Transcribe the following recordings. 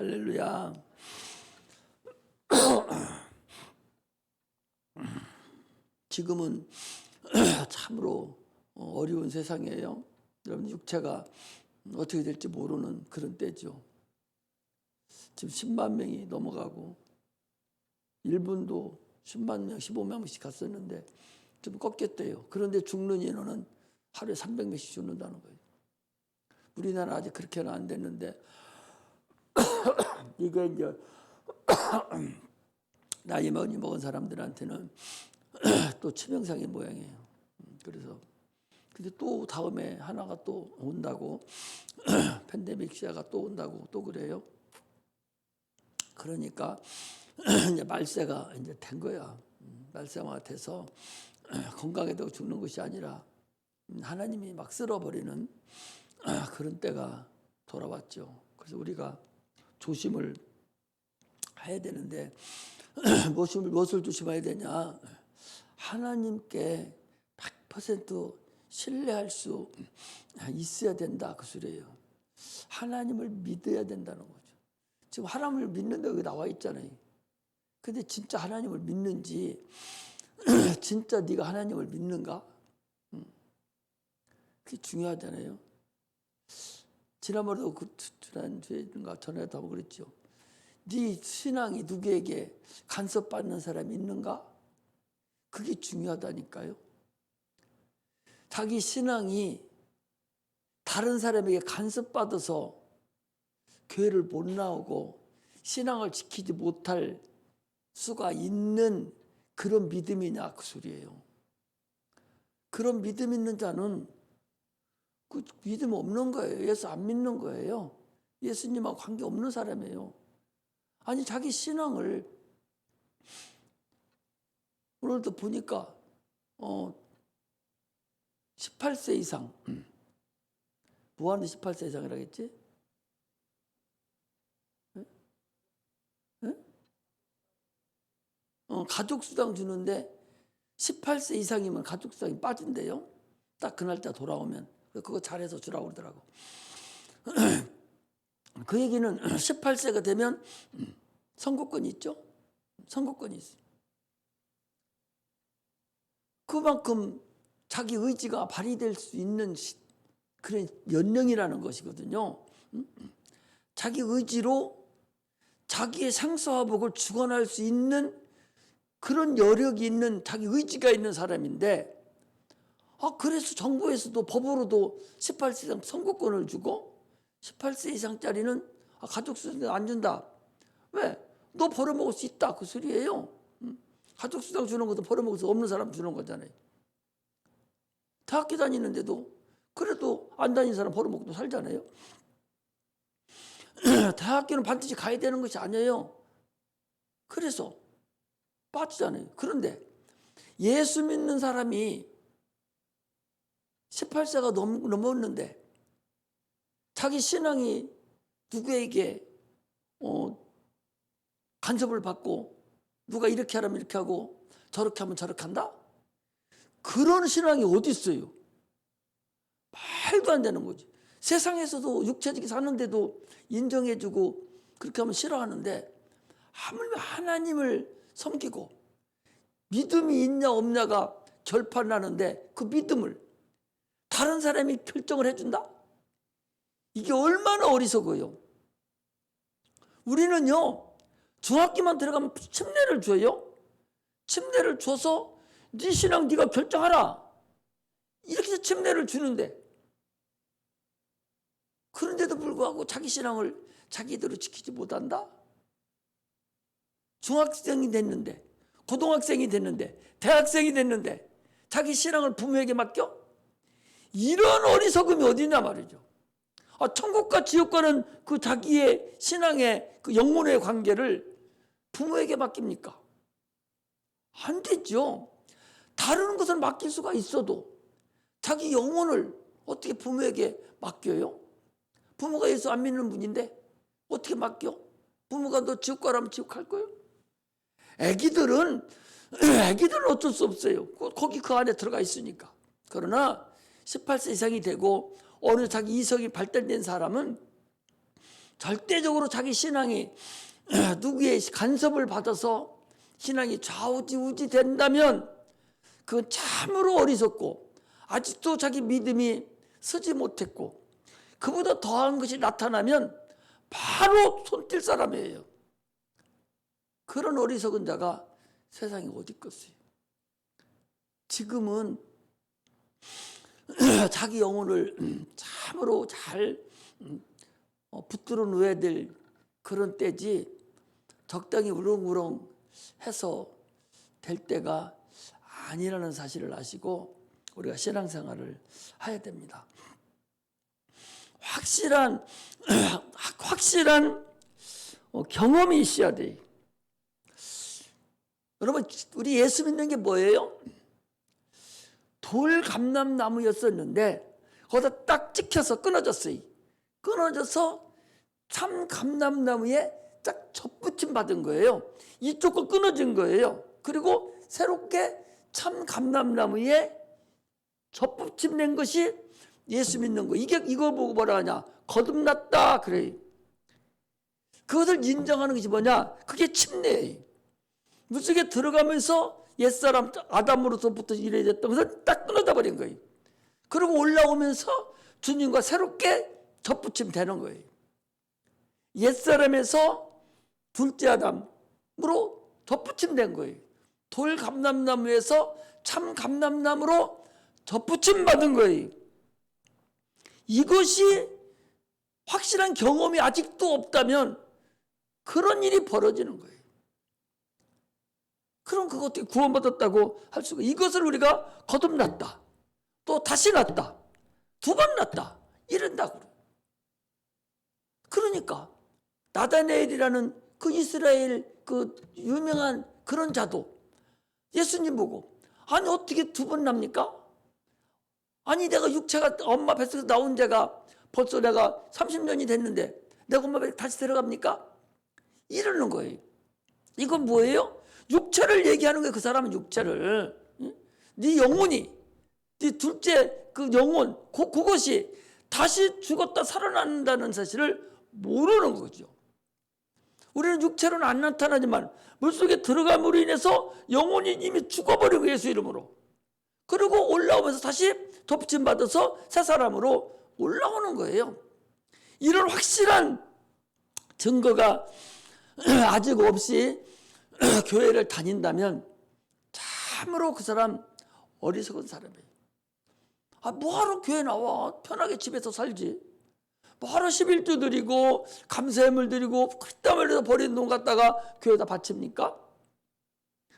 할렐루야. 지금은 참으로 어려운 세상이에요. 여러분, 육체가 어떻게 될지 모르는 그런 때죠. 지금 10만 명이 넘어가고 일본도 10만 명, 15만 명씩 갔었는데 좀 꺾였대요. 그런데 죽는 인원은 하루에 300명씩 죽는다는 거예요. 우리나라 아직 그렇게는 안 됐는데 이게 이제 나이 많이 먹은 사람들한테는 또 치명상의 모양이에요. 그래서 근데 또 다음에 하나가 또 온다고 팬데믹 시아가 또 온다고 또 그래요. 그러니까 이제 말세가 이제 된 거야. 말세가 돼서 건강해도 죽는 것이 아니라 하나님이 막 쓸어버리는 그런 때가 돌아왔죠. 그래서 우리가 조심을 해야 되는데 무엇을 조심해야 되냐? 하나님께 100% 신뢰할 수 있어야 된다, 그 소리예요. 하나님을 믿어야 된다는 거죠. 지금 하나님을 믿는다 여기 나와 있잖아요. 근데 진짜 하나님을 믿는지 진짜 네가 하나님을 믿는가? 그게 중요하잖아요. 지난번에도 지난주에인가 전에도 하고 그랬죠. 네 신앙이 누구에게 간섭받는 사람이 있는가? 그게 중요하다니까요. 자기 신앙이 다른 사람에게 간섭받아서 교회를 못 나오고 신앙을 지키지 못할 수가 있는 그런 믿음이냐, 그 소리예요. 그런 믿음 있는 자는 그 믿음 없는 거예요. 예수 안 믿는 거예요. 예수님하고 관계없는 사람이에요. 아니, 자기 신앙을 오늘도 보니까 18세 이상 뭐하는 18세 이상이라고 했지? 가족수당 주는데 18세 이상이면 가족수당이 빠진대요. 딱 그 날짜 돌아오면. 그거 잘해서 주라고 그러더라고. 그 얘기는 18세가 되면 선거권이 있죠. 선거권이 있어요. 그만큼 자기 의지가 발휘될 수 있는 그런 연령이라는 것이거든요. 자기 의지로 자기의 상서화복을 주관할 수 있는 그런 여력이 있는 자기 의지가 있는 사람인데 그래서 정부에서도 법으로도 18세 이상 선거권을 주고 18세 이상짜리는 가족수당 안 준다. 왜? 너 벌어먹을 수 있다, 그 소리예요. 가족수당 주는 것도 벌어먹을 수 없는 사람 주는 거잖아요. 대학교 다니는데도 그래도 안 다니는 사람 벌어먹고 살잖아요. 대학교는 반드시 가야 되는 것이 아니에요. 그래서 빠지잖아요. 그런데 예수 믿는 사람이 18세가 넘었는데 자기 신앙이 누구에게 간섭을 받고 누가 이렇게 하라면 이렇게 하고 저렇게 하면 저렇게 한다? 그런 신앙이 어디 있어요? 말도 안 되는 거지. 세상에서도 육체적이 사는데도 인정해주고 그렇게 하면 싫어하는데 하물며 하나님을 섬기고 믿음이 있냐 없냐가 결판나는데 그 믿음을 다른 사람이 결정을 해준다? 이게 얼마나 어리석어요. 우리는요, 중학교만 들어가면 침례를 줘요. 침례를 줘서 네 신앙 네가 결정하라. 이렇게 해서 침례를 주는데 그런데도 불구하고 자기 신앙을 자기대로 지키지 못한다? 중학생이 됐는데, 고등학생이 됐는데, 대학생이 됐는데 자기 신앙을 부모에게 맡겨? 이런 어리석음이 어디냐 말이죠. 천국과 지옥과는 그 자기의 신앙의 그 영혼의 관계를 부모에게 맡깁니까? 안 되죠. 다른 것을 맡길 수가 있어도 자기 영혼을 어떻게 부모에게 맡겨요? 부모가 예수 안 믿는 분인데 어떻게 맡겨? 부모가 너 지옥 가라면 지옥 갈 거예요? 애기들은 어쩔 수 없어요. 거기 그 안에 들어가 있으니까. 그러나 18세 이상이 되고 어느 자기 이성이 발달된 사람은 절대적으로 자기 신앙이 누구의 간섭을 받아서 신앙이 좌우지우지 된다면 그건 참으로 어리석고 아직도 자기 믿음이 서지 못했고 그보다 더한 것이 나타나면 바로 손뛸 사람이에요. 그런 어리석은 자가 세상에 어디 있겠어요. 지금은 자기 영혼을 참으로 잘 붙들어 놓아야 될 그런 때지 적당히 우렁우렁 해서 될 때가 아니라는 사실을 아시고 우리가 신앙생활을 해야 됩니다. 확실한 경험이 있어야 돼요. 여러분, 우리 예수 믿는 게 뭐예요? 돌 감람나무였었는데 거기다 딱 찍혀서 끊어졌어요. 끊어져서 참 감람나무에 딱 접붙임 받은 거예요. 이쪽 거 끊어진 거예요. 그리고 새롭게 참 감람나무에 접붙임 낸 것이 예수 믿는 거. 이거 보고 뭐라 하냐? 거듭났다 그래요. 그것을 인정하는 것이 뭐냐? 그게 침례예요. 물속에 들어가면서 옛사람 아담으로서부터 이래졌던 것을 딱 끊어져 버린 거예요. 그리고 올라오면서 주님과 새롭게 접붙임 되는 거예요. 옛사람에서 둘째 아담으로 접붙임 된 거예요. 돌 감람나무에서 참 감람나무로 접붙임 받은 거예요. 이것이 확실한 경험이 아직도 없다면 그런 일이 벌어지는 거예요. 그럼 그것도 구원받았다고 할 수가. 이것을 우리가 거듭났다, 또 다시 났다, 두 번 났다 이런다고. 그러니까 나다네엘이라는 그 이스라엘 그 유명한 그런 자도 예수님 보고 아니 어떻게 두 번 납니까? 아니 내가 육체가 엄마 뱃속에서 나온 자가 벌써 내가 30년이 됐는데 내가 엄마 뱃에 다시 들어갑니까? 이러는 거예요. 이건 뭐예요? 육체를 얘기하는 거예요. 그 사람은 육체를. 네 영혼이, 네 둘째 그 영혼, 그것이 다시 죽었다 살아난다는 사실을 모르는 거죠. 우리는 육체로는 안 나타나지만 물속에 들어감으로 인해서 영혼이 이미 죽어버리고 예수 이름으로. 그리고 올라오면서 다시 덮침 받아서 새 사람으로 올라오는 거예요. 이런 확실한 증거가 아직 없이 교회를 다닌다면 참으로 그 사람 어리석은 사람이에요. 뭐하러 교회 나와? 편하게 집에서 살지. 뭐하러 11조 드리고 감사예물 드리고 그땀 흘려서 버린 돈 갖다가 교회에다 바칩니까?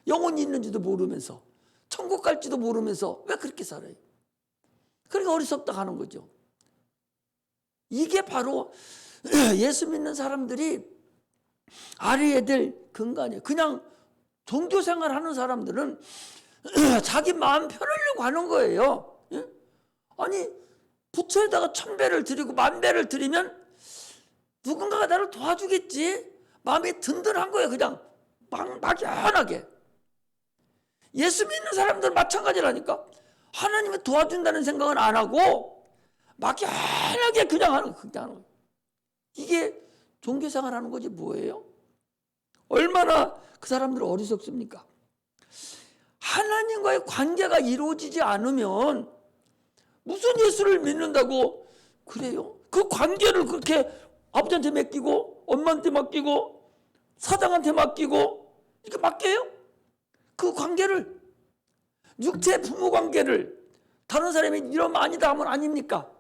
영혼이 있는지도 모르면서 천국 갈지도 모르면서 왜 그렇게 살아요? 그러니까 어리석다 하는 거죠. 이게 바로 예수 믿는 사람들이 알아야 될 근간이에요. 그냥 종교생활 하는 사람들은 자기 마음 편하려고 하는 거예요. 아니 부처에다가 1000배를 드리고 10,000배를 드리면 누군가가 나를 도와주겠지. 마음이 든든한 거예요. 그냥 막연하게. 예수 믿는 사람들은 마찬가지라니까. 하나님이 도와준다는 생각은 안 하고 막연하게 그냥 하는 거예요. 이게 종교생활 하는 거지 뭐예요? 얼마나 그 사람들은 어리석습니까? 하나님과의 관계가 이루어지지 않으면 무슨 예수를 믿는다고 그래요? 그 관계를 그렇게 아버지한테 맡기고 엄마한테 맡기고 사장한테 맡기고 이렇게 맡겨요? 그 관계를 육체 부모 관계를 다른 사람이 이러면 아니다 하면 아닙니까?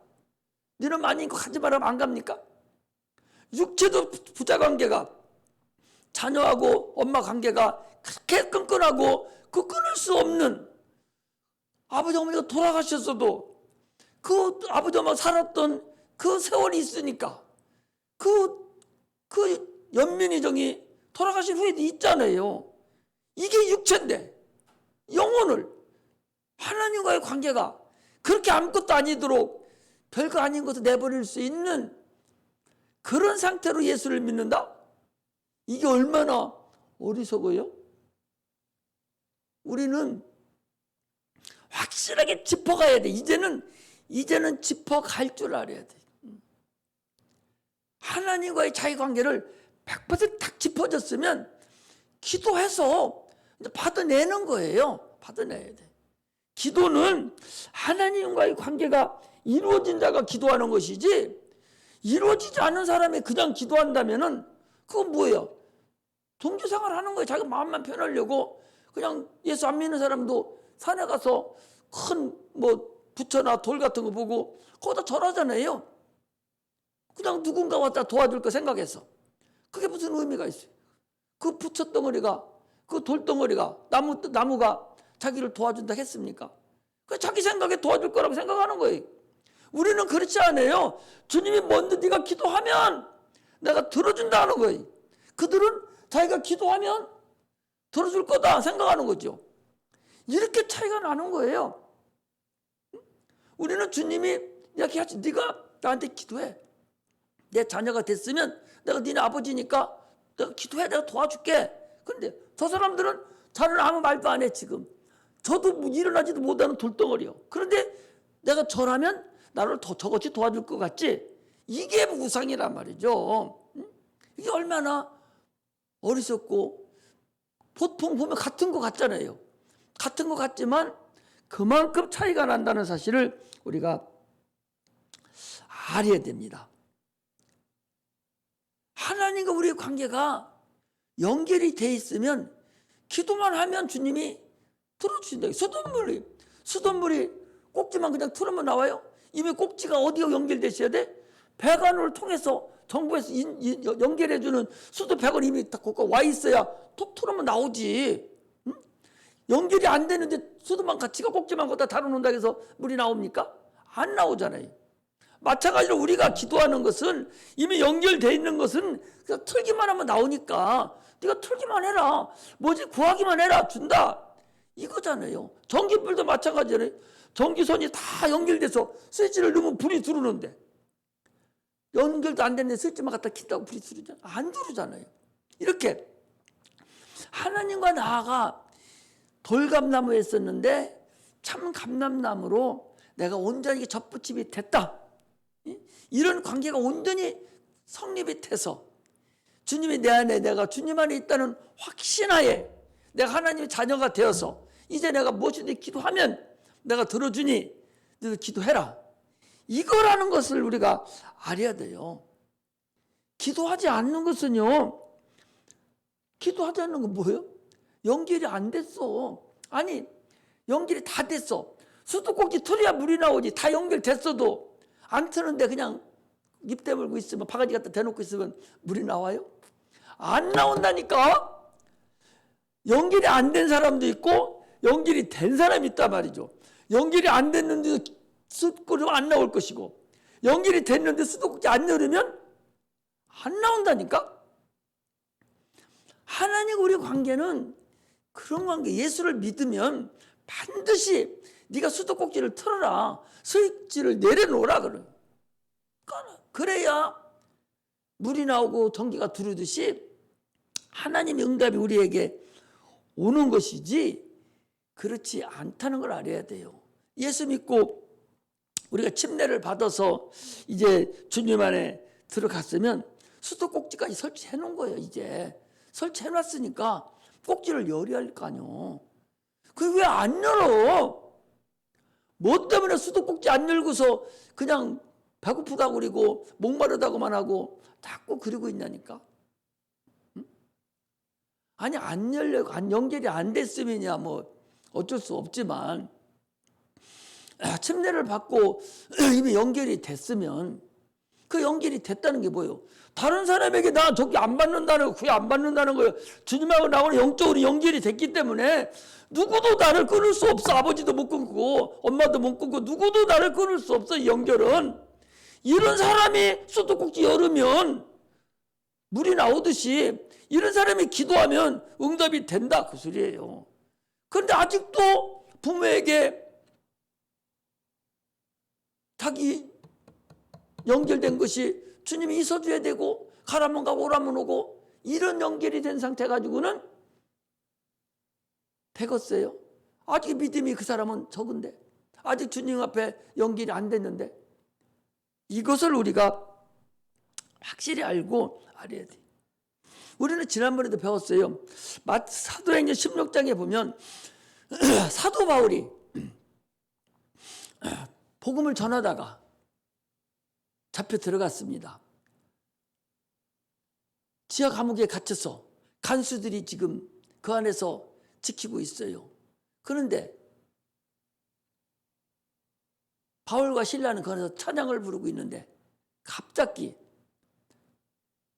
이러면 아닌 거 하지 말라면 안 갑니까? 육체도 부자 관계가 자녀하고 엄마 관계가 그렇게 끈끈하고 그 끊을 수 없는 아버지 어머니가 돌아가셨어도 그 아버지 어머니가 살았던 그 세월이 있으니까 그 연민의 정이 돌아가신 후에도 있잖아요. 이게 육체인데 영혼을 하나님과의 관계가 그렇게 아무것도 아니도록 별거 아닌 것을 내버릴 수 있는 그런 상태로 예수를 믿는다? 이게 얼마나 어리석어요? 우리는 확실하게 짚어가야 돼. 이제는 짚어갈 줄 알아야 돼. 하나님과의 자기 관계를 100%딱 짚어줬으면 기도해서 받아내는 거예요. 받아내야 돼. 기도는 하나님과의 관계가 이루어진 자가 기도하는 것이지, 이루어지지 않은 사람이 그냥 기도한다면은 그건 뭐예요? 종교생활 하는 거예요. 자기 마음만 편하려고. 그냥 예수 안 믿는 사람도 산에 가서 큰 부처나 돌 같은 거 보고 거기다 절하잖아요. 그냥 누군가 왔다 도와줄 거 생각해서. 그게 무슨 의미가 있어요? 그 부처 덩어리가, 그 돌 덩어리가, 나무가 자기를 도와준다 했습니까? 그 자기 생각에 도와줄 거라고 생각하는 거예요. 우리는 그렇지 않아요. 주님이 먼저 네가 기도하면 내가 들어준다는 거예요. 그들은 자기가 기도하면 들어줄 거다 생각하는 거죠. 이렇게 차이가 나는 거예요. 우리는 주님이 이야기하지, 네가 나한테 기도해. 내 자녀가 됐으면 내가 니네 아버지니까 내가 기도해, 내가 도와줄게. 그런데 저 사람들은 자는 아무 말도 안 해. 지금 저도 일어나지도 못하는 돌덩어리요. 그런데 내가 절하면 나를 더 저것이 도와줄 것 같지? 이게 우상이란 말이죠. 이게 얼마나 어리석고, 보통 보면 같은 것 같잖아요. 같은 것 같지만 그만큼 차이가 난다는 사실을 우리가 알아야 됩니다. 하나님과 우리의 관계가 연결이 돼 있으면 기도만 하면 주님이 들어주신다. 수돗물이 꼭지만 그냥 틀으면 나와요? 이미 꼭지가 어디가 연결되셔야 돼? 배관을 통해서 정부에서 연결해주는 수도 배관이 이미 다 거기 와 있어야 톡 틀으면 나오지. 응? 연결이 안 되는데 수도만 같이가 꼭지만 거기다 달아놓는다고 해서 물이 나옵니까? 안 나오잖아요. 마찬가지로 우리가 기도하는 것은 이미 연결되어 있는 것은 그냥 틀기만 하면 나오니까 네가 틀기만 해라. 뭐지? 구하기만 해라. 준다. 이거잖아요. 전기불도 마찬가지잖아요. 전기선이 다 연결돼서 스위치를 넣으면 불이 들어오는데 연결도 안 됐는데 스위치만 갖다 킨다고 불이 들어오잖아요. 안 들어오잖아요. 이렇게 하나님과 나아가 돌감나무에 있었는데 참 감람나무로 내가 온전히 접붙임이 됐다. 이런 관계가 온전히 성립이 돼서 주님이 내 안에, 내가 주님 안에 있다는 확신하에 내가 하나님의 자녀가 되어서 이제 내가 무엇이든 기도하면 내가 들어주니 너도 기도해라. 이거라는 것을 우리가 알아야 돼요. 기도하지 않는 것은요, 기도하지 않는 건 뭐예요? 연결이 안 됐어. 아니, 연결이 다 됐어. 수도꼭지 틀어야 물이 나오지. 다 연결됐어도 안 트는데 그냥 입 대물고 있으면, 바가지 갖다 대놓고 있으면 물이 나와요? 안 나온다니까. 연결이 안 된 사람도 있고 연결이 된 사람이 있단 말이죠. 연결이 안 됐는데 수도꼭지 안 나올 것이고, 연결이 됐는데 수도꼭지 안 열으면 안 나온다니까. 하나님과 우리 관계는 그런 관계. 예수를 믿으면 반드시 네가 수도꼭지를 틀어라, 스위치를 내려놓으라 그래요. 그래야 물이 나오고 전기가 들어오듯이 하나님의 응답이 우리에게 오는 것이지, 그렇지 않다는 걸 알아야 돼요. 예수 믿고 우리가 침례를 받아서 이제 주님 안에 들어갔으면 수도꼭지까지 설치해 놓은 거예요. 이제 설치해 놨으니까 꼭지를 열어야 할 거 아니요. 그게 왜 안 열어? 뭐 때문에 수도꼭지 안 열고서 그냥 배고프다고 그리고 목마르다고만 하고 자꾸 그러고 있냐니까. 응? 아니, 안 열려고, 안 연결이 안 됐으면야 뭐 어쩔 수 없지만, 침례를 받고 이미 연결이 됐으면, 그 연결이 됐다는 게 뭐예요? 다른 사람에게 나 저기 안 받는다는 거, 구애 안 받는다는 거예요. 주님하고 나하고 영적으로 연결이 됐기 때문에 누구도 나를 끊을 수 없어. 아버지도 못 끊고 엄마도 못 끊고 누구도 나를 끊을 수 없어. 이 연결은. 이런 사람이 수도꼭지 열으면 물이 나오듯이 이런 사람이 기도하면 응답이 된다, 그 소리예요. 그런데 아직도 부모에게 자기 연결된 것이 주님이 있어줘야 되고 가라면 가고 오라면 오고 이런 연결이 된 상태 가지고는 되겠어요? 아직 믿음이 그 사람은 적은데, 아직 주님 앞에 연결이 안 됐는데, 이것을 우리가 확실히 알고 알아야 돼. 우리는 지난번에도 배웠어요. 사도행전 16장에 보면 사도 바울이 복음을 전하다가 잡혀 들어갔습니다. 지하 감옥에 갇혀서 간수들이 지금 그 안에서 지키고 있어요. 그런데 바울과 실라는 그 안에서 찬양을 부르고 있는데 갑자기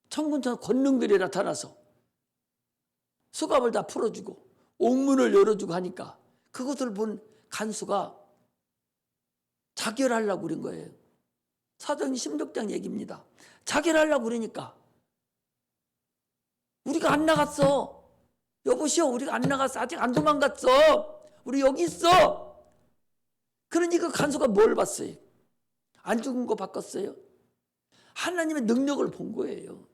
천군천 권능들이 나타나서 수갑을 다 풀어주고 옥문을 열어주고 하니까 그것을 본 간수가 자결하려고 그런 거예요. 사도행전 16장 얘기입니다. 자결하려고 그러니까 우리가 안 나갔어. 여보시오, 우리가 안 나갔어. 아직 안 도망갔어. 우리 여기 있어. 그러니까 간수가 뭘 봤어요? 안 죽은 거 바꿨어요? 하나님의 능력을 본 거예요.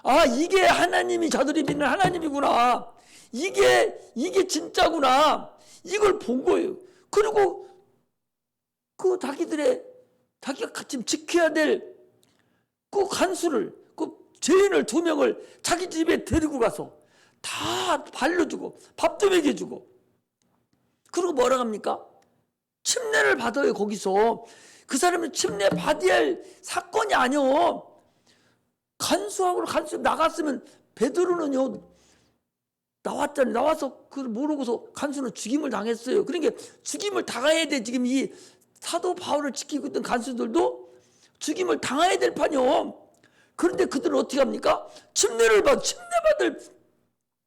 아, 이게 하나님이 저들이 믿는 하나님이구나. 이게 진짜구나. 이걸 본 거예요. 그리고 그 자기가 지금 지켜야 될 그 간수를, 그 죄인을 2명을 자기 집에 데리고 가서 다 발려주고 밥도 먹여주고, 그리고 뭐라 합니까? 침례를 받아요. 거기서 그 사람은 침례 받아야 할 사건이 아니요. 간수 나갔으면 베드로는요 나왔잖아요. 나와서 그걸 모르고서 간수는 죽임을 당했어요. 그러니까 죽임을 당해야 돼. 지금 이 사도 바울을 지키고 있던 간수들도 죽임을 당해야 될 판이요. 그런데 그들은 어떻게 합니까? 침례 받을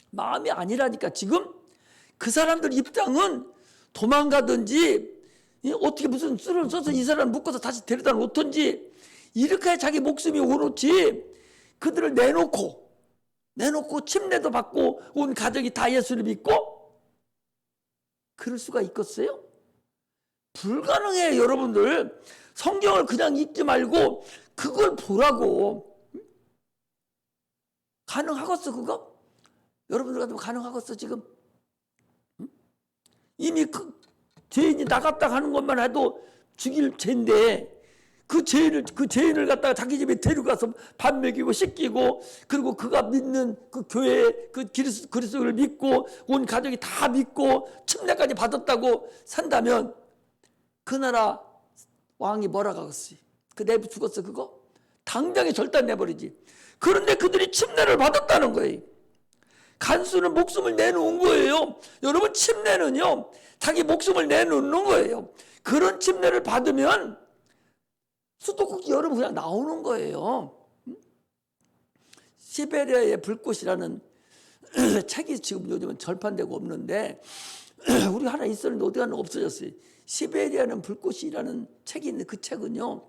마음이 아니라니까. 지금 그 사람들 입장은 도망가든지 어떻게 무슨 수를 써서 이 사람 묶어서 다시 데려다 놓던지 이렇게 해야 자기 목숨이 오롯지, 그들을 내놓고 침례도 받고 온 가족이 다 예수를 믿고 그럴 수가 있겠어요? 불가능해요. 여러분들 성경을 그냥 읽지 말고 그걸 보라고. 가능하겠어 그거? 여러분들 같으면 가능하겠어 지금? 이미 그 죄인이 나갔다 가는 것만 해도 죽일 죄인데 그 죄인을 갖다가 자기 집에 데려가서 밥 먹이고 씻기고, 그리고 그가 믿는 그 교회 그 그리스도를 믿고 온 가족이 다 믿고 침례까지 받았다고 산다면 그 나라 왕이 뭐라 하겠어요? 그 내부 죽었어 그거? 당장에 절단 내버리지. 그런데 그들이 침례를 받았다는 거예요. 간수는 목숨을 내놓은 거예요. 여러분, 침례는요 자기 목숨을 내놓는 거예요. 그런 침례를 받으면 수도꼭지 여러분 그냥 나오는 거예요. 시베리아의 불꽃이라는 책이 지금 요즘은 절판되고 없는데 우리 하나 있었는데 어디 갔나 없어졌어요. 시베리아는 불꽃이라는 책이 있는데 그 책은요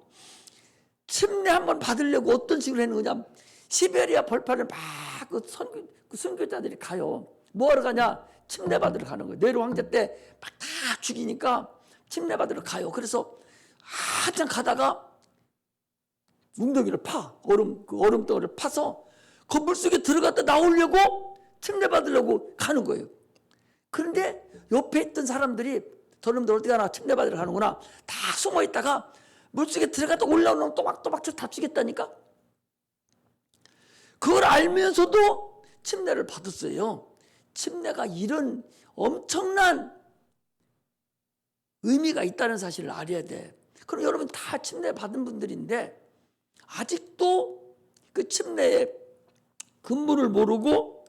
침례 한번 받으려고 어떤 식으로 하는 거냐, 시베리아 벌판을 막 그 선교자들이 가요. 뭐하러 가냐? 침례 받으러 가는 거예요. 네로 황제 때 막 다 죽이니까 침례 받으러 가요. 그래서 한참 가다가 웅덩이를 그 얼음덩이를 파서 그 물속에 들어갔다 나오려고 침례 받으려고 가는 거예요. 그런데 옆에 있던 사람들이 저놈들 어디 가나 침례 받으러 가는구나 다 숨어 있다가 물속에 들어갔다 올라오면 또박또박 다 죽겠다니까. 그걸 알면서도 침례를 받았어요. 침례가 이런 엄청난 의미가 있다는 사실을 알아야 돼. 그럼 여러분 다 침례 받은 분들인데 아직도 그 침례의 근본을 모르고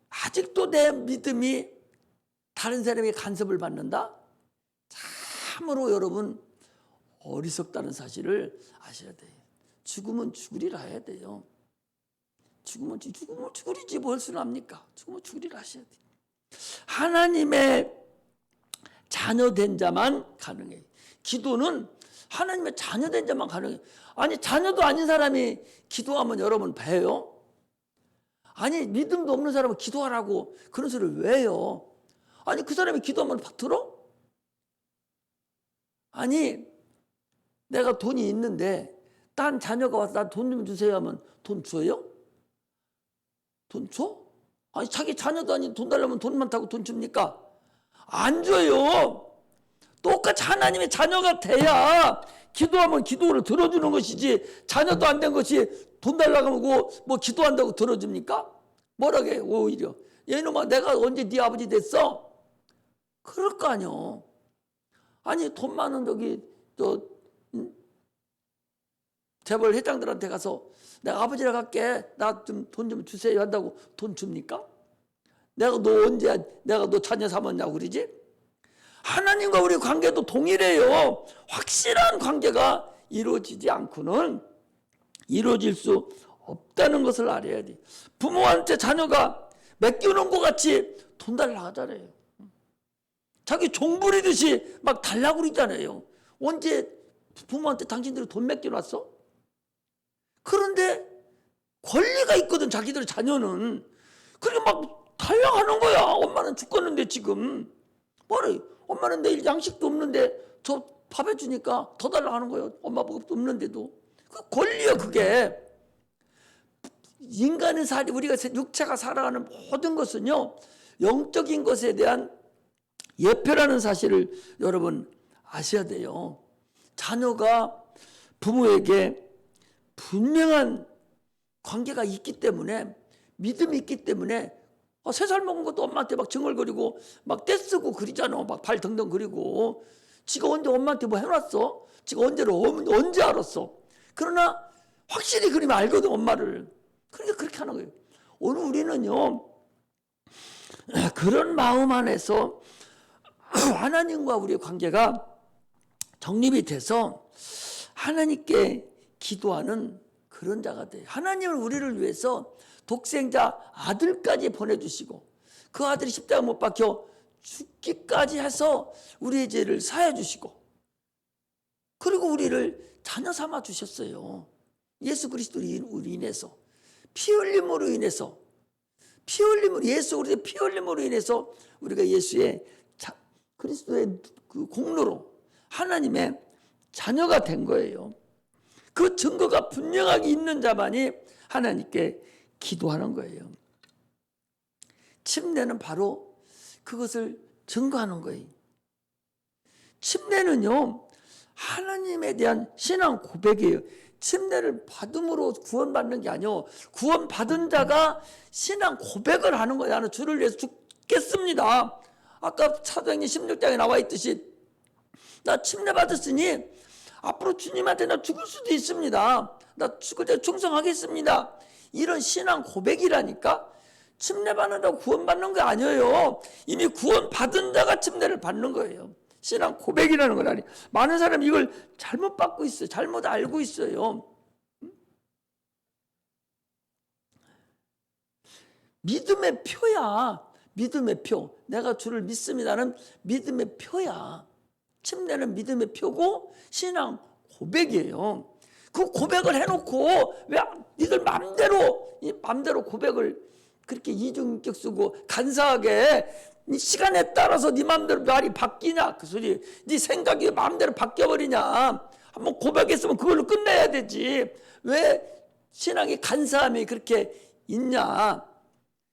아직도 내 믿음이 다른 사람의 간섭을 받는다? 참으로 여러분 어리석다는 사실을 아셔야 돼요. 죽으면 죽으리라 해야 돼요. 죽으면 죽으리지 뭘 수는 합니까? 죽으면 죽으리라 하셔야 돼요. 하나님의 자녀된 자만 가능해요. 기도는 하나님의 자녀된 자만 가능해요. 아니 자녀도 아닌 사람이 기도하면 여러분 배요? 아니 믿음도 없는 사람은 기도하라고 그런 소리를 왜 해요? 아니 그 사람이 기도하면 들어? 아니 내가 돈이 있는데 딴 자녀가 와서 나 돈 좀 주세요 하면 돈 줘요? 돈 줘? 아니 자기 자녀도 아닌 돈 달라면 돈 많다고 돈 줍니까? 안 줘요. 똑같이 하나님의 자녀가 돼야 기도하면 기도를 들어주는 것이지, 자녀도 안 된 것이 돈 달라고 하고 뭐 기도한다고 들어줍니까? 뭐라게 오히려 얘놈아 내가 언제 네 아버지 됐어? 그럴 거 아니요. 아니 돈 많은 저기 재벌 회장들한테 가서 내가 아버지랑 갈게, 나 좀 돈 좀 주세요 한다고 돈 줍니까? 내가 너 자녀 삼았냐고 그러지? 하나님과 우리 관계도 동일해요. 확실한 관계가 이루어지지 않고는 이루어질 수 없다는 것을 알아야 돼. 부모한테 자녀가 맡겨놓은 것 같이 돈 달라고 하잖아요. 자기 종 부리듯이 막 달라고 그러잖아요. 언제 부모한테 당신들이 돈 맡겨놨어? 그런데 권리가 있거든, 자기들 자녀는. 그러니까 막 달라고 하는 거야. 엄마는 죽겠는데 지금. 뭐래? 엄마는 내일 양식도 없는데 저 밥 해주니까 더 달라고 하는 거예요. 엄마 밥도 없는데도. 그 권리야 그게. 인간의 우리가 육체가 살아가는 모든 것은요, 영적인 것에 대한 예표라는 사실을 여러분 아셔야 돼요. 자녀가 부모에게 분명한 관계가 있기 때문에, 믿음이 있기 때문에 3살 먹은 것도 엄마한테 막 중얼거리고 막 떼쓰고 그러잖아. 막 발 덩덩 그리고. 지가 언제 엄마한테 뭐 해놨어? 지가 언제 알았어? 그러나 확실히 그러면 알거든, 엄마를. 그러니까 그렇게 하는 거예요. 오늘 우리는요, 그런 마음 안에서 하나님과 우리의 관계가 정립이 돼서 하나님께 기도하는 그런 자가 돼요. 하나님은 우리를 위해서 독생자 아들까지 보내주시고, 그 아들이 십자가 못 박혀 죽기까지 해서 우리의 죄를 사해 주시고, 그리고 우리를 자녀 삼아 주셨어요. 예수 그리스도로 인해서, 피 흘림으로 인해서, 예수 그리스도의 피 흘림으로 인해서 우리가 예수의 그리스도의 그 공로로 하나님의 자녀가 된 거예요. 그 증거가 분명하게 있는 자만이 하나님께 기도하는 거예요. 침례는 바로 그것을 증거하는 거예요. 침례는요, 하나님에 대한 신앙 고백이에요. 침례를 받음으로 구원받는 게 아니요, 구원받은 자가 신앙 고백을 하는 거예요. 나는 주를 위해서 죽겠습니다. 아까 사도행전 16장에 나와 있듯이 나 침례 받았으니 앞으로 주님한테 나 죽을 수도 있습니다. 나 죽을 때 충성하겠습니다. 이런 신앙 고백이라니까. 침례 받는다고 구원받는 거 아니에요. 이미 구원받은 자가 침례를 받는 거예요. 신앙 고백이라는 건 아니에요. 많은 사람이 이걸 잘못 받고 있어요. 잘못 알고 있어요. 믿음의 표야. 믿음의 표. 내가 주를 믿습니다는 믿음의 표야. 침례는 믿음의 표고 신앙 고백이에요. 그 고백을 해놓고 왜 니들 맘대로 고백을 그렇게 이중인격 쓰고 간사하게 시간에 따라서 네 맘대로 말이 바뀌냐 그 소리. 네 생각이 맘대로 바뀌어버리냐. 한번 고백했으면 그걸로 끝내야 되지. 왜 신앙의 간사함이 그렇게 있냐.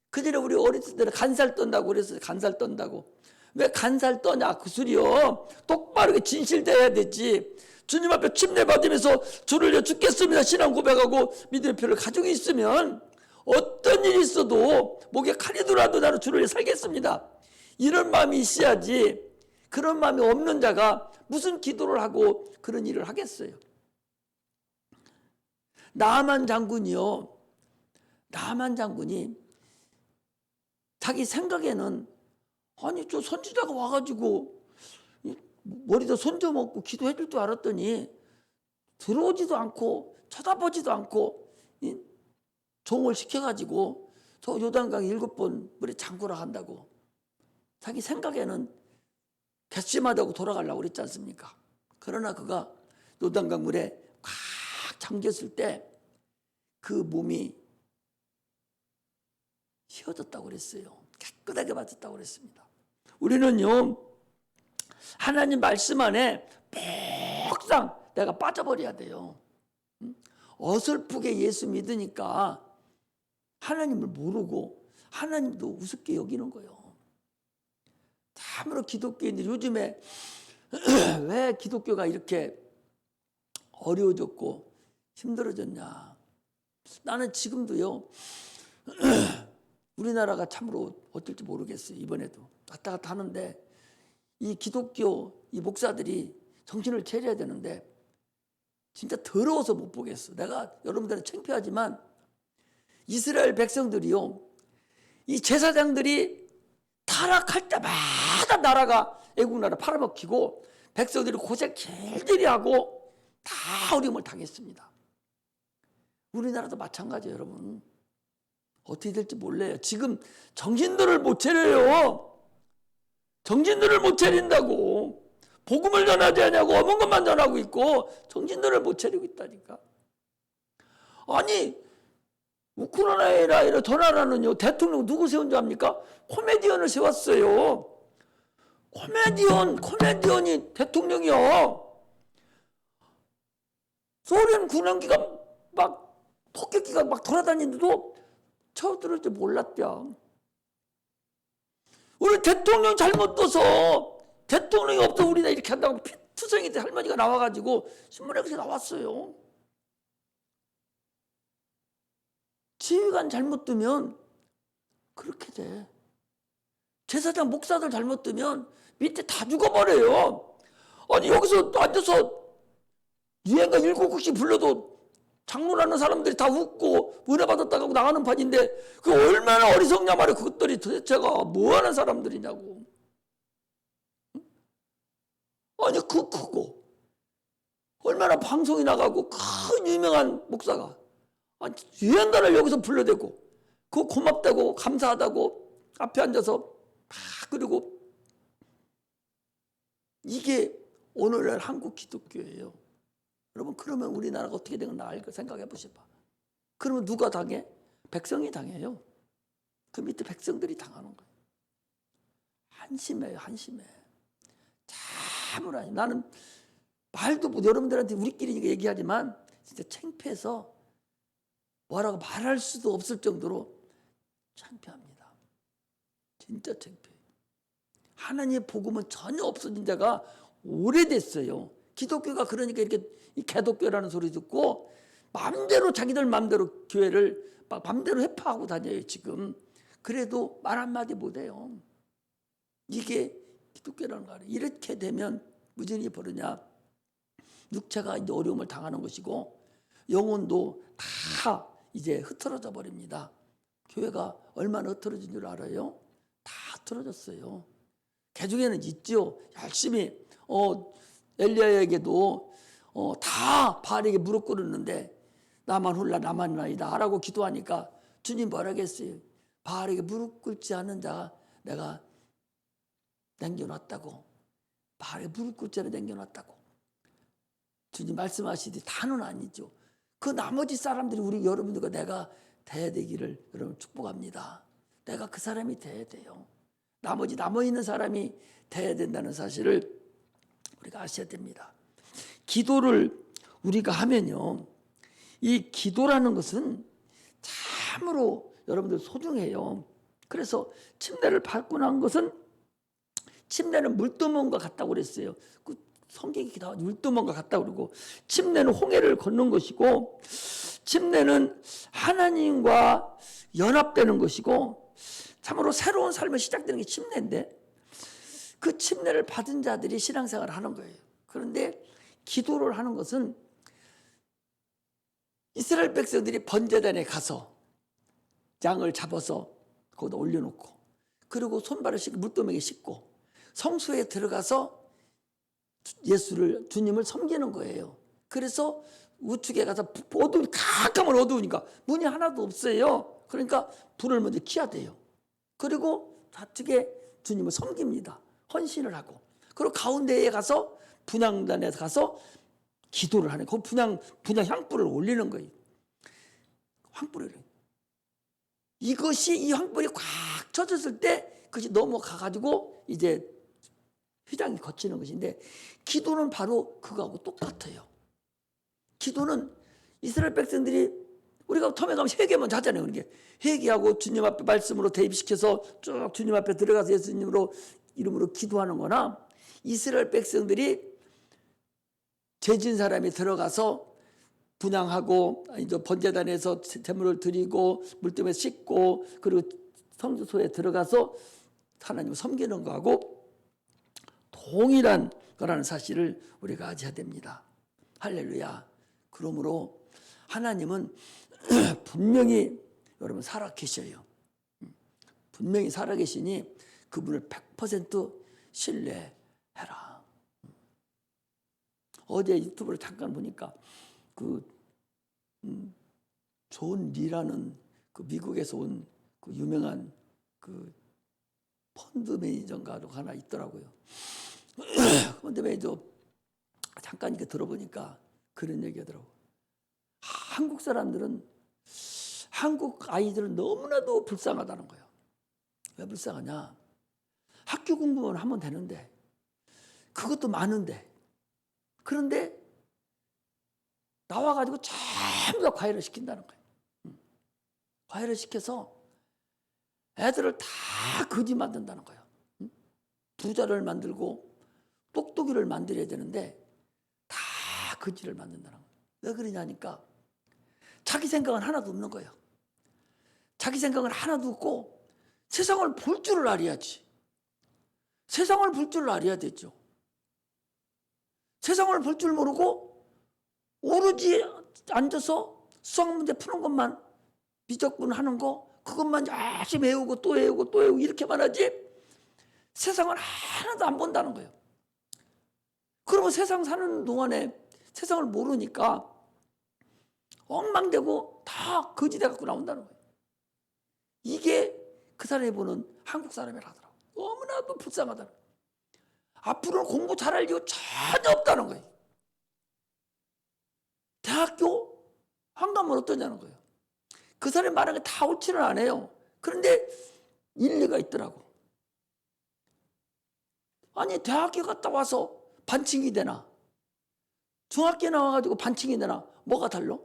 그전에 우리 어렸을 때는 간살 떤다고 그래서 간살 떤다고. 왜 간살 떠냐 그 소리요. 똑바로 진실돼야 되지. 주님 앞에 침례 받으면서 주를 위해 죽겠습니다 신앙 고백하고 믿음의 표를 가지고 있으면 어떤 일이 있어도 목에 칼이 들어와도 나는 주를 위해 살겠습니다, 이런 마음이 있어야지. 그런 마음이 없는 자가 무슨 기도를 하고 그런 일을 하겠어요. 나만 장군이 자기 생각에는 아니 저 선지자가 와가지고 머리도 손 좀 얹고 기도해 줄 줄 알았더니 들어오지도 않고 쳐다보지도 않고 종을 시켜가지고 저 요단강 7번 물에 잠그라 한다고. 자기 생각에는 괘씸하다고 돌아가려고 그랬지 않습니까? 그러나 그가 요단강 물에 꽉 잠겼을 때 그 몸이 휘어졌다고 그랬어요. 깨끗하게 받았다고 그랬습니다. 우리는요, 하나님 말씀 안에 폭삭 내가 빠져버려야 돼요. 어설프게 예수 믿으니까 하나님을 모르고 하나님도 우습게 여기는 거예요. 참으로 기독교인들이 요즘에 왜 기독교가 이렇게 어려워졌고 힘들어졌냐? 나는 지금도요. 우리나라가 참으로 어떨지 모르겠어요. 이번에도 왔다 갔다 하는데 이 기독교 이 목사들이 정신을 차려야 되는데 진짜 더러워서 못 보겠어. 내가 여러분들은 창피하지만 이스라엘 백성들이요, 이 제사장들이 타락할 때마다 나라가 애국 나라 팔아먹히고 백성들이 고생 길들이 하고 다 어려움을 당했습니다. 우리나라도 마찬가지예요. 여러분 어떻게 될지 몰라요. 지금 정신들을 못 차려요. 정신들을 못 차린다고. 복음을 전하지 않냐고 어문 것만 전하고 있고 정신들을 못 차리고 있다니까. 아니 우크라이나 저 나라는요, 대통령 누구 세운 줄 압니까? 코미디언을 세웠어요. 코미디언이 대통령이요. 소련 군함기가 막 폭격기가 막 돌아다니는데도 쳐들을 줄 몰랐죠. 우리 대통령 잘못 둬서 대통령이 없어 우리나 이렇게 한다고 투성이 할머니가 나와가지고 신문에 그렇게 나왔어요. 지휘관 잘못 두면 그렇게 돼. 제사장 목사들 잘못 두면 밑에 다 죽어버려요. 아니 여기서 앉아서 유행가 7곡씩 불러도 장로라는 사람들이 다 웃고 은혜 받았다고 하고 나가는 판인데 그 얼마나 어리석냐 말이야. 그것들이 도대체가 뭐하는 사람들이냐고. 아니 그 크고 얼마나 방송이 나가고 큰 유명한 목사가 아니 유행가를 여기서 불러대고 그거 고맙다고 감사하다고 앞에 앉아서 막 그리고 이게 오늘날 한국 기독교예요. 여러분 그러면 우리나라가 어떻게 되나 생각해 보셔봐. 그러면 누가 당해? 백성이 당해요. 그 밑에 백성들이 당하는 거예요. 한심해요. 한심해. 참으로. 나는 말도 못, 여러분들한테 우리끼리 얘기하지만 진짜 창피해서 뭐라고 말할 수도 없을 정도로 창피합니다. 진짜 창피해요. 하나님의 복음은 전혀 없어진 자가 오래됐어요. 기독교가 그러니까 이렇게 이 개독교라는 소리 듣고 마음대로 자기들 마음대로 교회를 막 마음대로 회파하고 다녀요 지금. 그래도 말 한마디 못해요. 이게 기독교라는 거예요. 이렇게 되면 무전이 벌으냐? 육체가 이제 어려움을 당하는 것이고 영혼도 다 이제 흐트러져 버립니다. 교회가 얼마나 흐트러진 줄 알아요? 다 흐트러졌어요. 개중에는 있죠. 열심히 엘리야에게도 다 바알에게 무릎 꿇었는데 나만 홀라 나만 나이다 라고 기도하니까 주님 뭐라겠어요? 바알에게 무릎 꿇지 않는 자 내가 남겨놨다고. 바알에 무릎 꿇지 않는 남겨놨다고. 주님 말씀하시듯이 다는 아니죠. 그 나머지 사람들이 우리 여러분들과 내가 돼야 되기를 여러분 축복합니다. 내가 그 사람이 돼야 돼요. 나머지 남아있는 사람이 돼야 된다는 사실을 우리가 아셔야 됩니다. 기도를 우리가 하면요, 이 기도라는 것은 참으로 여러분들 소중해요. 그래서 침례를 받고 난 것은 침례는 물두멍과 같다고 그랬어요. 그 성경이 나와 물두멍과 같다고 그러고 침례는 홍해를 걷는 것이고 침례는 하나님과 연합되는 것이고 참으로 새로운 삶이 시작되는 게 침례인데 그 침례를 받은 자들이 신앙생활을 하는 거예요. 그런데 기도를 하는 것은 이스라엘 백성들이 번제단에 가서 양을 잡아서 거기다 올려놓고 그리고 손발을 씻고 물두멍에 씻고 성소에 들어가서 주님을 섬기는 거예요. 그래서 우측에 가서 깜깜을 어두우니까 문이 하나도 없어요. 그러니까 불을 먼저 켜야 돼요. 그리고 좌측에 주님을 섬깁니다. 헌신을 하고 그리고 가운데에 가서 분향단에 가서 기도를 하는 그 분향 향불을 올리는 거예요. 향불을 이것이 이 향불이 꽉 젖었을 때 그것이 넘어가 가지고 이제 휘장이 거치는 것인데 기도는 바로 그거하고 똑같아요. 기도는 이스라엘 백성들이 우리가 처음에 가면 회개 먼저 하잖아요. 그러니까 회개하고 주님 앞에 말씀으로 대입시켜서 쭉 주님 앞에 들어가서 예수님으로 이름으로 기도하는 거나 이스라엘 백성들이 죄진 사람이 들어가서 분향하고 이제 번제단에서 제물을 드리고 물때문에 씻고 그리고 성소에 들어가서 하나님을 섬기는 거하고 동일한 거라는 사실을 우리가 아셔야 됩니다. 할렐루야. 그러므로 하나님은 분명히 여러분 살아계셔요. 분명히 살아계시니 그분을 100% 신뢰해라. 어제 유튜브를 잠깐 보니까 존 리라는 그 미국에서 온 그 유명한 그 펀드 매니저인가 하나 있더라고요. 펀드 매니저 잠깐 이렇게 들어보니까 그런 얘기하더라고. 한국 사람들은 한국 아이들은 너무나도 불쌍하다는 거예요. 왜 불쌍하냐? 학교 공부만 하면 되는데 그것도 많은데 그런데 나와가지고 전부 다 과외를 시킨다는 거예요. 과외를 시켜서 애들을 다 거지 만든다는 거예요. 부자를 만들고 똑똑이를 만들어야 되는데 다 거지를 만든다는 거예요. 왜 그러냐니까 자기 생각은 하나도 없는 거예요. 자기 생각은 하나도 없고 세상을 볼 줄을 알아야지. 세상을 볼 줄을 알아야 되죠. 세상을 볼 줄 모르고 오로지 앉아서 수학 문제 푸는 것만 미적분 하는 거 그것만 열심히 외우고 또 외우고 또 외우고 이렇게만 하지 세상을 하나도 안 본다는 거예요. 그러면 세상 사는 동안에 세상을 모르니까 엉망되고 다 거지돼 갖고 나온다는 거예요. 이게 그 사람이 보는 한국 사람이라더라고요. 너무나도 불쌍하다는 거예요. 앞으로는 공부 잘할 이유 전혀 없다는 거예요. 대학교 안 가면 어떠냐는 거예요. 그 사람이 말하는 게 다 옳지는 않아요. 그런데 일리가 있더라고. 아니 대학교 갔다 와서 반칙이 되나? 중학교 나와가지고 반칙이 되나? 뭐가 달라?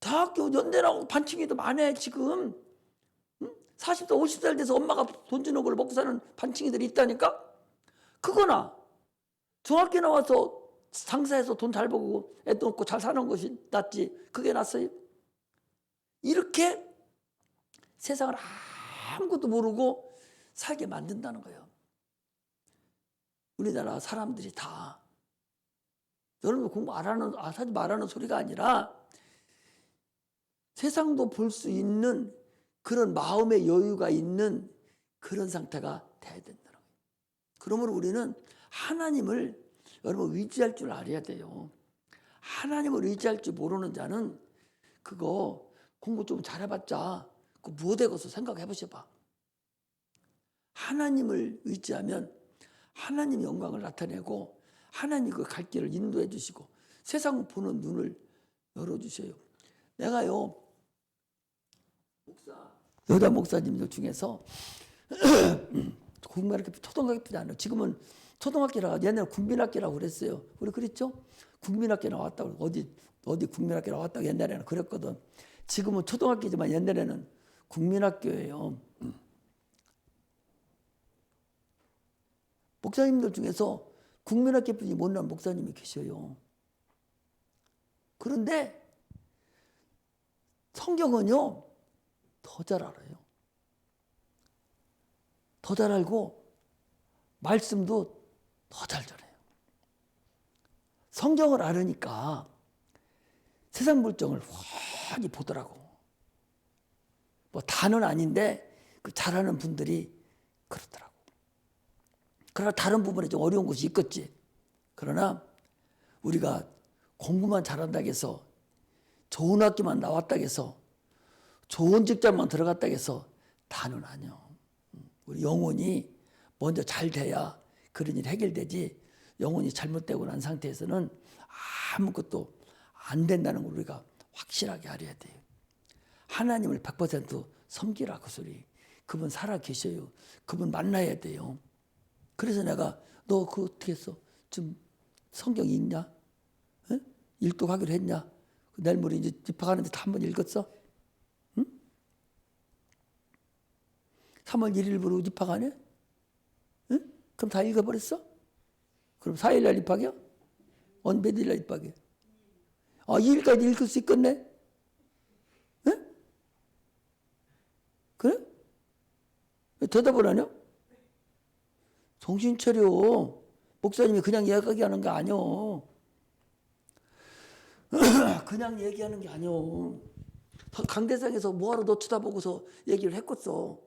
대학교 연대 나오고 반칙이 더 많아 지금. 40살 50살 돼서 엄마가 돈 주는 걸 먹고 사는 반칙이들이 있다니까? 그거나 중학교 나와서 장사해서 돈 잘 벌고 애 놓고 잘 사는 것이 낫지. 그게 낫어요? 이렇게 세상을 아무것도 모르고 살게 만든다는 거예요. 우리나라 사람들이 다 여러분 공부 하지 말라는 소리가 아니라 세상도 볼 수 있는 그런 마음의 여유가 있는 그런 상태가 돼야 된다는 거예요. 그러므로 우리는 하나님을 여러분 의지할 줄 알아야 돼요. 하나님을 의지할 줄 모르는 자는 그거 공부 좀 잘해봤자 그 뭐 되겠어 생각해 보셔봐. 하나님을 의지하면 하나님의 영광을 나타내고 하나님 그 갈 길을 인도해 주시고 세상 보는 눈을 열어주셔요. 내가요 여자 목사님들 중에서 국민학교 초등학교 안 해요. 지금은 초등학교라 옛날에 국민학교라고 그랬어요. 우리 그랬죠? 국민학교 나왔다고 어디 국민학교 나왔다고 옛날에는 그랬거든. 지금은 초등학교지만 옛날에는 국민학교예요. 목사님들 중에서 국민학교 분이 못난 목사님이 계셔요. 그런데 성경은요 더 잘 알아요. 더 잘 알고 말씀도 더 잘 전해요. 성경을 알으니까 세상 물정을 훤히 보더라고. 뭐 다는 아닌데 그 잘하는 분들이 그렇더라고. 그러나 다른 부분에 좀 어려운 것이 있겠지. 그러나 우리가 공부만 잘한다고 해서 좋은 학교만 나왔다고 해서 좋은 직장만 들어갔다고 해서 다는 아니요. 우리 영혼이 먼저 잘 돼야 그런 일이 해결되지 영혼이 잘못되고 난 상태에서는 아무것도 안 된다는 걸 우리가 확실하게 알아야 돼요. 하나님을 100% 섬기라 그 소리. 그분 살아 계셔요. 그분 만나야 돼요. 그래서 내가 너 그 어떻게 했어? 좀 성경 읽냐? 에? 일독하기로 했냐? 내일 모레 이제 입학하는데 다 한번 읽었어? 응? 3월 1일부로 입학하네? 응? 그럼 다 읽어버렸어? 그럼 4일날 입학이야? 몇 일날 입학해? 2일까지 읽을 수 있겠네? 네? 그래? 왜 대답을 안 해? 정신 차려. 목사님이 그냥 이야기하는 게 아니오. 그냥 얘기하는 게 아니오. 강대상에서 뭐하러 너 쳐다보고서 얘기를 했겠어.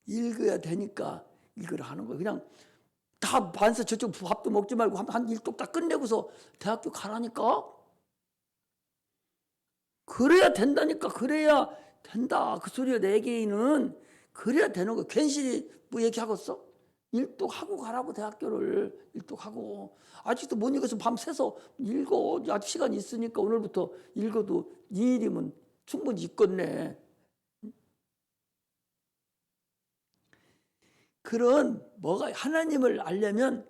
읽어야 되니까 읽으라 하는 거야. 그냥 다 반서 저쪽 밥도 먹지 말고 한 일독 다 끝내고서 대학교 가라니까. 그래야 된다니까. 그래야 된다. 그 소리야. 내 개인은 그래야 되는 거야. 괜시리 뭐 얘기하겠어? 일독하고 가라고. 대학교를 일독하고. 아직도 못 읽어서 밤새서 읽어. 아직 시간이 있으니까 오늘부터 읽어도 네 일이면 충분히 있겠네. 그런 뭐가 하나님을 알려면,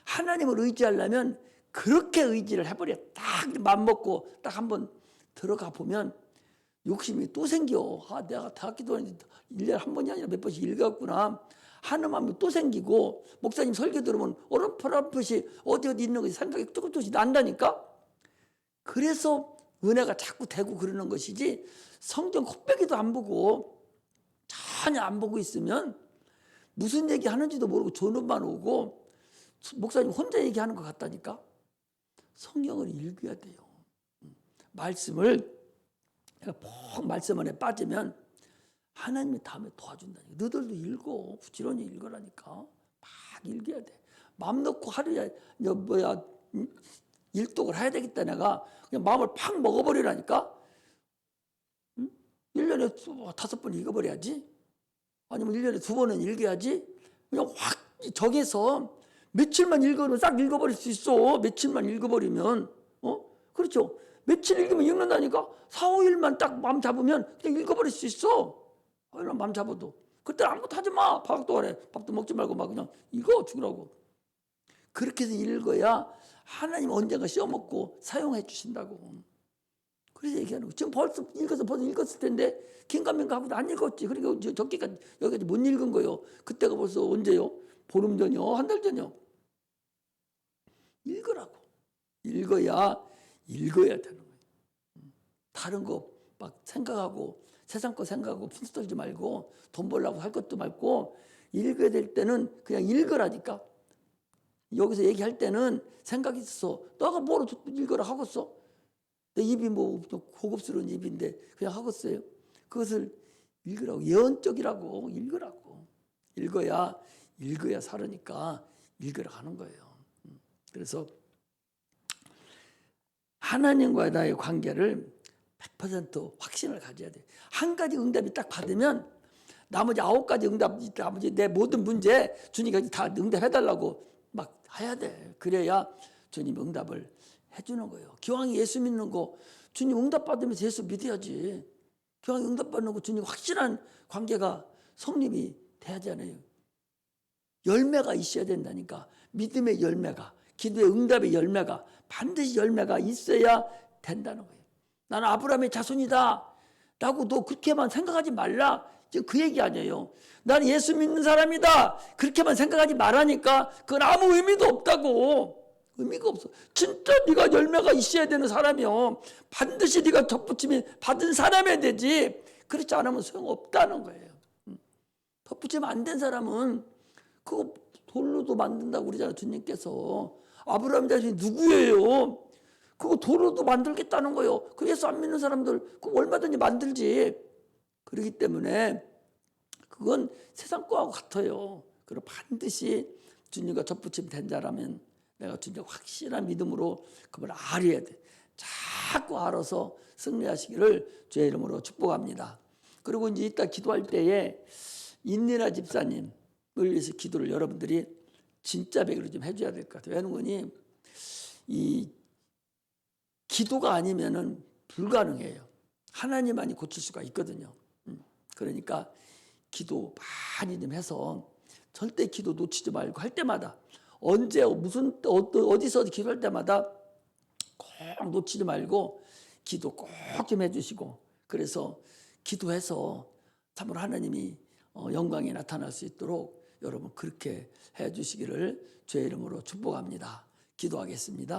하나님을 의지하려면 그렇게 의지를 해버려. 딱 맘먹고 딱 한번 들어가 보면 욕심이 또 생겨. 내가 대학교도 1년에 한 번이 아니라 몇 번씩 읽었구나 하는 마음이 또 생기고, 목사님 설교 들으면 어렴풋이 어디 있는 것이 생각이 뚜렷이 난다니까. 그래서 은혜가 자꾸 되고 그러는 것이지, 성경 콧배기도 안 보고 전혀 안 보고 있으면 무슨 얘기 하는지도 모르고 존업만 오고 목사님 혼자 얘기하는 것 같다니까. 성경을 읽어야 돼요. 말씀을, 내가 푹 말씀 안에 빠지면 하나님이 다음에 도와준다니까. 너희들도 읽어. 부지런히 읽으라니까. 막 읽어야 돼. 마음 놓고 하루에 일독을 해야 되겠다. 내가 그냥 마음을 팍 먹어버리라니까. 1년에 5번 읽어버려야지. 아니면 1년에 2번은 읽어야지. 그냥 확 정해서 며칠만 읽어도 싹 읽어버릴 수 있어. 며칠만 읽어버리면. 그렇죠. 며칠 읽으면 읽는다니까. 4, 5일만 딱 마음 잡으면 그냥 읽어버릴 수 있어. 4일만 마음 잡아도. 그때 아무것도 하지 마. 밥도 안 해. 밥도 먹지 말고 막 그냥 읽어 죽으라고. 그렇게 해서 읽어야 하나님 언젠가 씌워먹고 사용해 주신다고. 그래서 얘기하는 거. 지금 벌써 읽었을 텐데 긴가민가 하고도 안 읽었지. 그러니까 여기까지 못 읽은 거요. 그때가 벌써 언제요? 보름 전이요? 한 달 전이요? 읽으라고. 읽어야 되는 거예요. 다른 거 막 생각하고 세상 거 생각하고 푼수 떨지 말고 돈 벌려고 할 것도 말고 읽어야 될 때는 그냥 읽으라니까. 여기서 얘기할 때는 생각이 있어. 너가 뭐로 읽으라 하겠어? 내 입이 뭐 고급스러운 입인데 그냥 하겠어요? 그것을 읽으라고. 예언적이라고. 읽으라고. 읽어야 살으니까 읽으라 하는 거예요. 그래서 하나님과 나의 관계를 100% 확신을 가져야 돼. 한 가지 응답이 딱 받으면 나머지 9가지 응답, 나머지 내 모든 문제 주님이 다 응답해달라고 막 해야 돼. 그래야 주님 응답을 해주는 거예요. 기왕 예수 믿는 거 주님 응답 받으면서 예수 믿어야지. 기왕 응답 받는 거 주님 확실한 관계가 성립이 돼야잖아요. 열매가 있어야 된다니까. 믿음의 열매가, 기도의 응답의 열매가, 반드시 열매가 있어야 된다는 거예요. 나는 아브라함의 자손이다 라고 너 그렇게만 생각하지 말라. 지금 그 얘기 아니에요. 나는 예수 믿는 사람이다 그렇게만 생각하지 말라니까. 그건 아무 의미도 없다고. 의미가 없어. 진짜 네가 열매가 있어야 되는 사람이요. 반드시 네가 덧붙임이 받은 사람이 되지. 그렇지 않으면 소용없다는 거예요. 덧붙임 안 된 사람은 그거 돌로도 만든다고 그러잖아요. 주님께서. 아브라함 자손이 누구예요? 그거 돌로도 만들겠다는 거예요. 그 예수 안 믿는 사람들 그거 얼마든지 만들지. 그렇기 때문에 그건 세상 거하고 같아요. 그리고 반드시 주님과 접붙임 된 자라면 내가 주님 확실한 믿음으로 그걸 알아야 돼. 자꾸 알아서 승리하시기를 주의 이름으로 축복합니다. 그리고 이제 이따 기도할 때에 인니나 집사님을 위해서 기도를 여러분들이 진짜 배기로 좀 해줘야 될 것 같아요. 왜냐면 이 기도가 아니면은 불가능해요. 하나님만이 고칠 수가 있거든요. 그러니까 기도 많이 좀 해서 절대 기도 놓치지 말고 할 때마다 언제 무슨 어디서 기도할 때마다 꼭 놓치지 말고 기도 꼭 좀 해주시고, 그래서 기도해서 참으로 하나님이 영광이 나타날 수 있도록 여러분 그렇게 해주시기를 주의 이름으로 축복합니다. 기도하겠습니다.